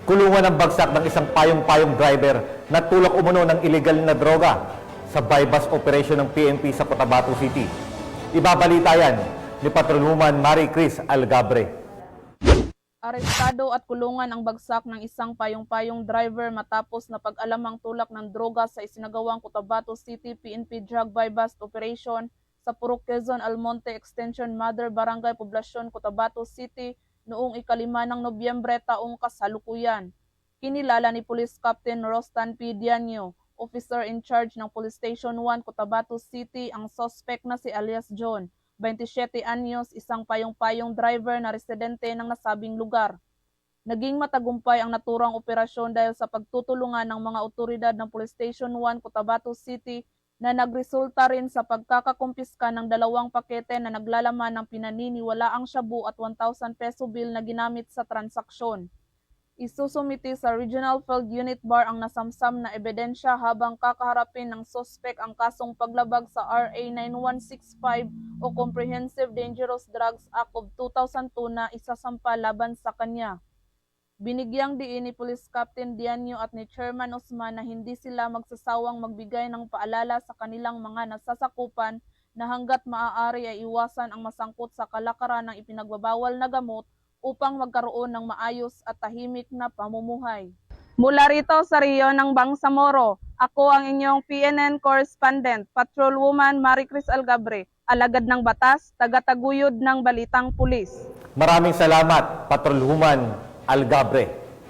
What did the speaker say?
Kulungan ang bagsak ng isang payong-payong driver na tulak umano ng illegal na droga sa bypass operation ng PNP sa Cotabato City. Ibabalita yan ni Patrolwoman Mary Chris Algabre. Arestado at kulungan ang bagsak ng isang payong-payong driver matapos na pag-alamang tulak ng droga sa isinagawang Cotabato City PNP Drug Bypass Operation sa Purok Quezon Almonte Extension Mother Barangay Poblacion, Cotabato City noong 5 ng Nobyembre taong kasalukuyan. Kinilala ni Police Captain Rostan P. Dianyo, Officer in Charge ng Police Station 1, Cotabato City, ang suspect na si alias John, 27 anyos, isang payong-payong driver na residente ng nasabing lugar. Naging matagumpay ang naturang operasyon dahil sa pagtutulungan ng mga otoridad ng Police Station 1, Cotabato City na nagresulta rin sa pagkakakumpiska ng 2 pakete na naglalaman ng pinaniniwalaang shabu at 1,000 peso bill na ginamit sa transaksyon. Isusumiti sa Regional Field Unit Bar ang nasamsam na ebidensya habang kakaharapin ng suspect ang kasong paglabag sa RA 9165 o Comprehensive Dangerous Drugs Act of 2002 na isasampa laban sa kanya. Binigyang diin ni Police Captain Dianyo at ni Chairman Osman na hindi sila magsasawang magbigay ng paalala sa kanilang mga nasasakupan na hanggat maaari ay iwasan ang masangkot sa kalakaran ng ipinagbabawal na gamot upang magkaroon ng maayos at tahimik na pamumuhay. Mula rito sa Rio ng Bangsamoro, ako ang inyong PNN correspondent, Patrolwoman Mary Chris Algabre, alagad ng batas, tagataguyod ng balitang pulis. Maraming salamat, Patrolwoman Algabre.